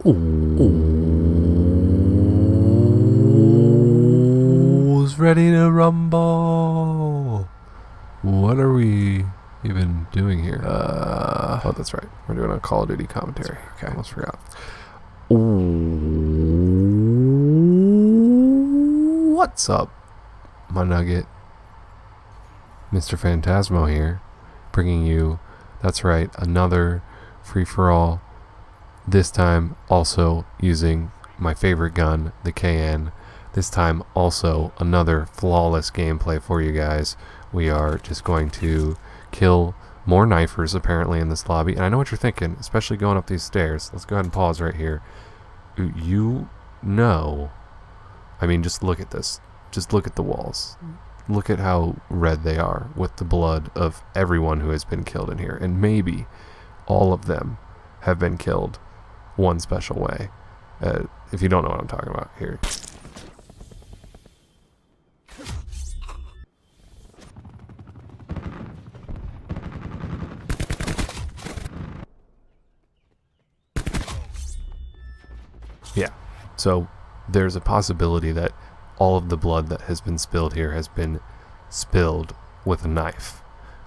Who's ready to rumble? What are we even doing here? Oh, that's right. We're doing a Call of Duty commentary. Okay, I almost forgot. What's up, my nugget? MisterFantasmo here, bringing you, that's right, another free-for-all. This time also using my favorite gun, the KN. This time also another flawless gameplay for you guys. We are just going to kill more knifers apparently in this lobby. And I know what you're thinking, especially going up these stairs. Let's go ahead and pause right here. You know, I mean, just look at this. Just look at the walls. Look at how red they are with the blood of everyone who has been killed in here. And maybe all of them have been killed one special way. If you don't know what I'm talking about, here. Yeah, so there's a possibility that all of the blood that has been spilled here has been spilled with a knife.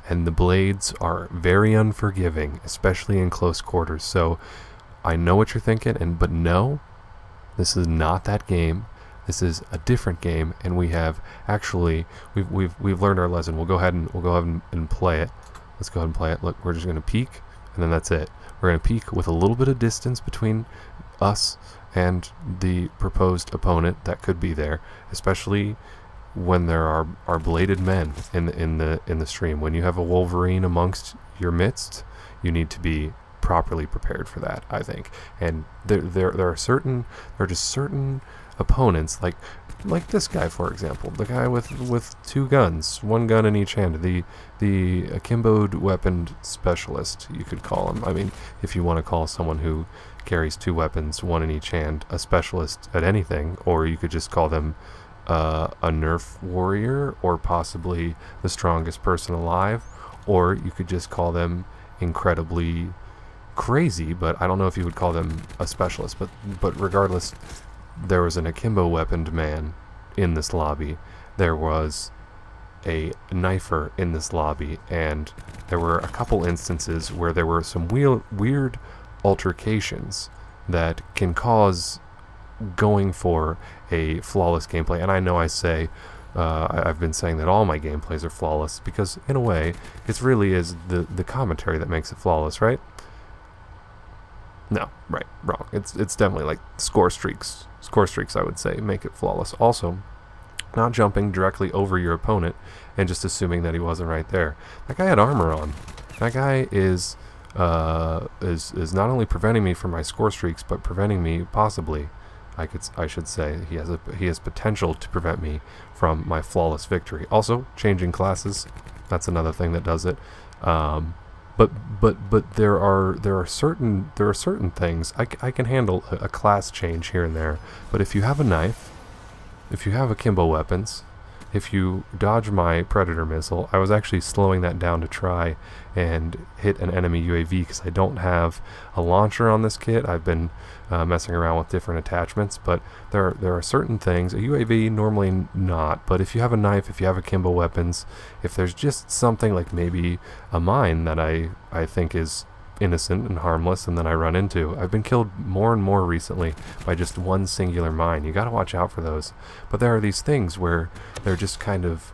And the blades are very unforgiving, especially in close quarters. So I know what you're thinking, but no, this is not that game. This is a different game, and we have actually we've learned our lesson. We'll go ahead and play it. Let's go ahead and play it. Look, we're just gonna peek, and then that's it. We're gonna peek with a little bit of distance between us and the proposed opponent that could be there, especially when there are bladed men in the stream. When you have a Wolverine amongst your midst, you need to be properly prepared for that, I think. And there are just certain opponents, like this guy, for example, the guy with two guns, one gun in each hand, the akimboed weaponed specialist, you could call him. I mean, if you want to call someone who carries two weapons, one in each hand, a specialist at anything, or you could just call them a nerf warrior, or possibly the strongest person alive, or you could just call them incredibly crazy, but I don't know if you would call them a specialist. But regardless, there was an akimbo weaponed man in this lobby. There was a knifer in this lobby, and there were a couple instances where there were some weird altercations that can cause going for a flawless gameplay. And I know I say I've been saying that all my gameplays are flawless, because in a way it really is the commentary that makes it flawless, right? No, right, wrong. It's definitely like score streaks I would say make it flawless. Also, not jumping directly over your opponent and just assuming that he wasn't right there. That guy had armor on. That guy is not only preventing me from my score streaks, but preventing me, possibly, I should say, he has potential to prevent me from my flawless victory. Also, changing classes, that's another thing that does it. But there are certain things I can handle a class change here and there. But if you have a knife, if you have akimbo weapons, if you dodge my predator missile, I was actually slowing that down to try and hit an enemy UAV because I don't have a launcher on this kit. I've been messing around with different attachments, but there are certain things, a UAV normally not, but if you have a knife, if you have akimbo weapons, if there's just something like maybe a mine that I think is innocent and harmless and then I run into, I've been killed more and more recently by just one singular mine. You gotta watch out for those. But there are these things where they're just kind of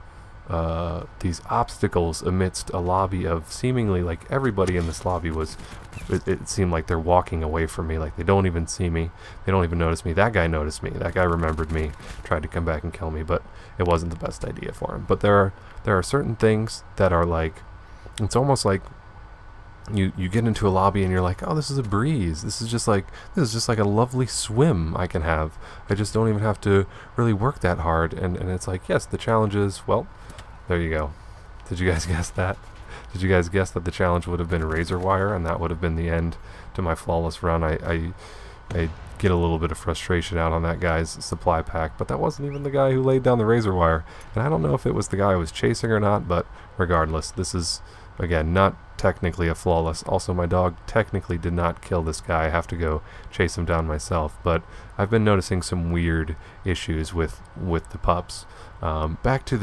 these obstacles amidst a lobby of seemingly, like, everybody in this lobby was, it seemed like they're walking away from me, like they don't even see me, they don't even notice me. That guy noticed me, that guy remembered me, tried to come back and kill me, but it wasn't the best idea for him. But there are certain things that are like, it's almost like you get into a lobby and you're like, oh, this is a breeze, this is just like a lovely swim I can have. I just don't even have to really work that hard. And it's like, yes, the challenge is, well, there you go. Did you guys guess that? Did you guys guess that the challenge would have been razor wire, and that would have been the end to my flawless run? I get a little bit of frustration out on that guy's supply pack, but that wasn't even the guy who laid down the razor wire, and I don't know if it was the guy I was chasing or not, but regardless, this is Again, not technically a flawless. Also, my dog technically did not kill this guy. I have to go chase him down myself. But I've been noticing some weird issues with the pups. Back to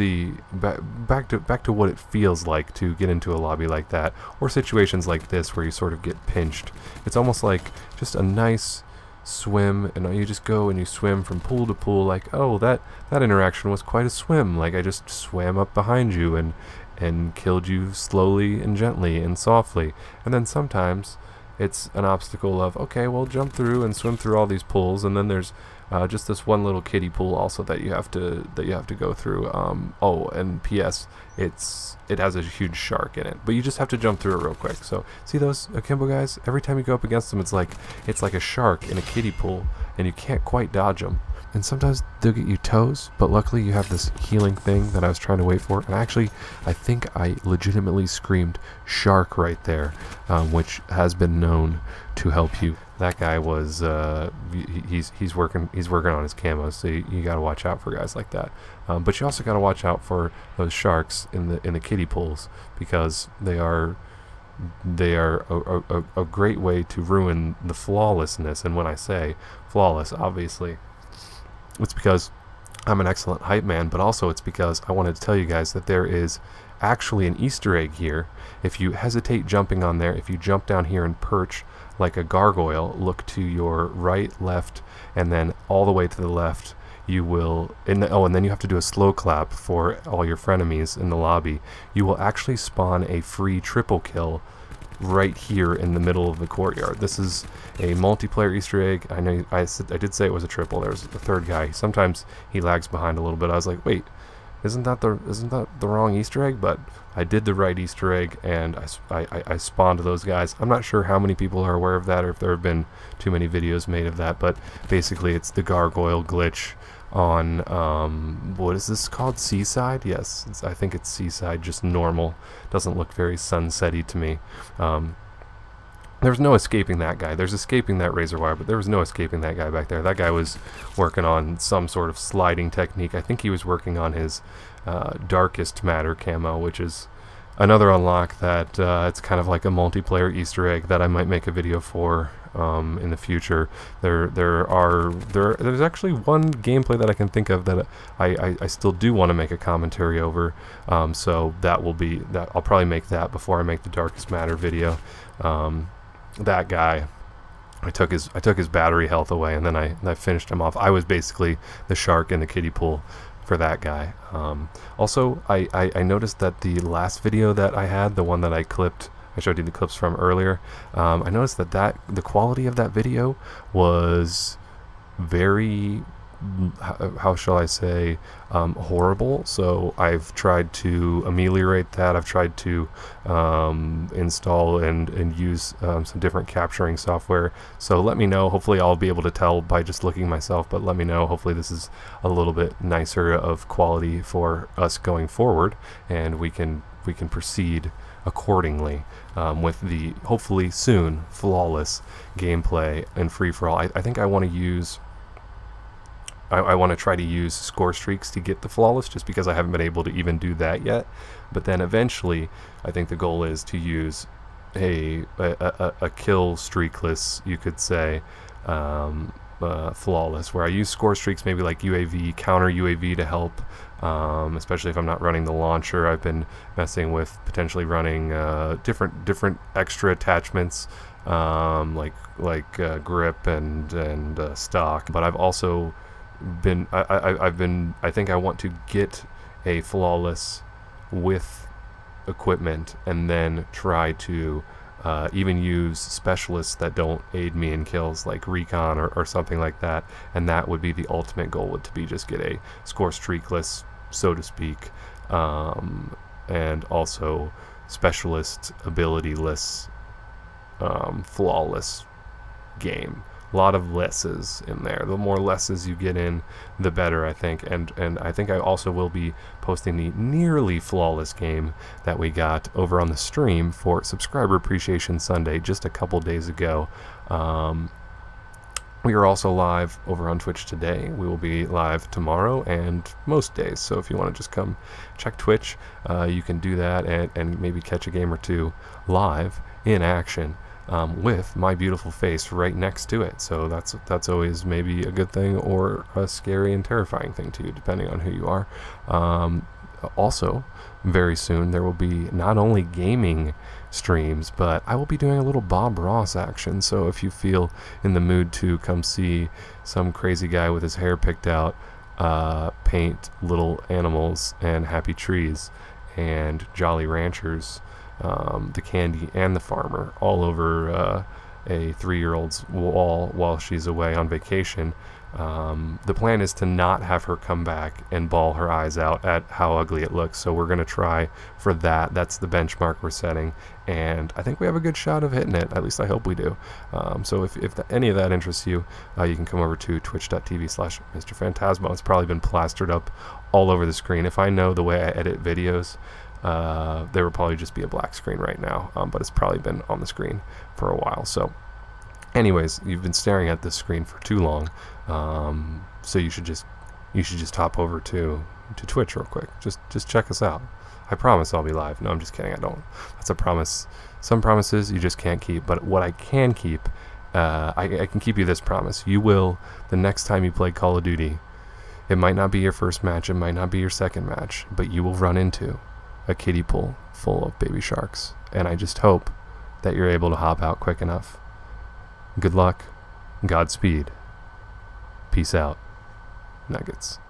what it feels like to get into a lobby like that, or situations like this where you sort of get pinched. It's almost like just a nice swim, and you just go and you swim from pool to pool, like, oh, that interaction was quite a swim, like I just swam up behind you and killed you slowly and gently and softly. And then sometimes it's an obstacle of, okay, well, jump through and swim through all these pools, and then there's just this one little kiddie pool also that you have to go through. Oh, and P.S. It has a huge shark in it, but you just have to jump through it real quick. So see those akimbo guys? Every time you go up against them, it's like a shark in a kiddie pool, and you can't quite dodge them. And sometimes they'll get you toes, but luckily you have this healing thing that I was trying to wait for. And actually, I think I legitimately screamed shark right there, which has been known to help you. That guy was he's working on his camos, so you got to watch out for guys like that. But you also got to watch out for those sharks in the kiddie pools, because they are a great way to ruin the flawlessness. And when I say flawless, obviously it's because I'm an excellent hype man, but also it's because I wanted to tell you guys that there is actually an Easter egg here. If you hesitate jumping on there, if you jump down here and perch like a gargoyle, look to your right, left, and then all the way to the left, you will, and then you have to do a slow clap for all your frenemies in the lobby. You will actually spawn a free triple kill right here in the middle of the courtyard. This is a multiplayer Easter egg. I know I did say it was a triple. There's the third guy. Sometimes he lags behind a little bit. I was like, wait, isn't that the wrong Easter egg? But I did the right Easter egg, and I spawned those guys. I'm not sure how many people are aware of that, or if there have been too many videos made of that, but basically it's the gargoyle glitch on what is this called? Seaside? Yes, I think it's Seaside, just normal. Doesn't look very sunsetty to me. There's no escaping that guy. There's escaping that razor wire, but there was no escaping that guy back there. That guy was working on some sort of sliding technique. I think he was working on his darkest matter camo, which is another unlock that it's kind of like a multiplayer Easter egg that I might make a video for in the future. There's actually one gameplay that I can think of that I still do want to make a commentary over. So that will be that. I'll probably make that before I make the darkest matter video. That guy, I took his battery health away, and then I finished him off. I was basically the shark in the kiddie pool for that guy. Also, I noticed that the last video that I had, the one that I showed you the clips from earlier, I noticed that the quality of that video was very, how shall I say, horrible. So I've tried to ameliorate that. I've tried to install and use some different capturing software. So let me know. Hopefully I'll be able to tell by just looking myself, but let me know. Hopefully this is a little bit nicer of quality for us going forward, and we can proceed accordingly with the hopefully soon flawless gameplay and free-for-all. I think I want to use I want to try to use score streaks to get the flawless, just because I haven't been able to even do that yet. But then eventually, I think the goal is to use a kill streakless, you could say, flawless, where I use score streaks, maybe like UAV, counter UAV to help, especially if I'm not running the launcher. I've been messing with potentially running different extra attachments, like grip and stock. But I've also I think I want to get a flawless with equipment, and then try to even use specialists that don't aid me in kills, like recon or something like that. And that would be the ultimate goal, would to be just get a score streakless, so to speak, and also specialist ability-less, flawless game. A lot of lesses in there. The more lesses you get in, the better, I think. And I think I also will be posting the nearly flawless game that we got over on the stream for Subscriber Appreciation Sunday just a couple days ago. We are also live over on Twitch today. We will be live tomorrow and most days. So if you want to just come check Twitch, you can do that and maybe catch a game or two live in action with my beautiful face right next to it. So that's always maybe a good thing or a scary and terrifying thing to you, depending on who you are. Also, very soon there will be not only gaming streams, but I will be doing a little Bob Ross action. So if you feel in the mood to come see some crazy guy with his hair picked out paint little animals and happy trees and jolly ranchers, the candy and the farmer all over a 3-year-old's wall while she's away on vacation, the plan is to not have her come back and bawl her eyes out at how ugly it looks. So we're going to try for that. That's the benchmark we're setting, and I think we have a good shot of hitting it. At least I hope we do. So if any of that interests you, you can come over to twitch.tv/MisterFantasmo. It's probably been plastered up all over the screen. If I know the way I edit videos, there will probably just be a black screen right now, but it's probably been on the screen for a while. So anyways, you've been staring at this screen for too long, so you should just hop over to Twitch real quick. Just check us out. I promise I'll be live. No, I'm just kidding. I don't. That's a promise. Some promises you just can't keep, but what I can keep, I can keep you this promise. You will, the next time you play Call of Duty, it might not be your first match, it might not be your second match, but you will run into a kiddie pool full of baby sharks, and I just hope that you're able to hop out quick enough. Good luck, Godspeed, peace out, Nuggets.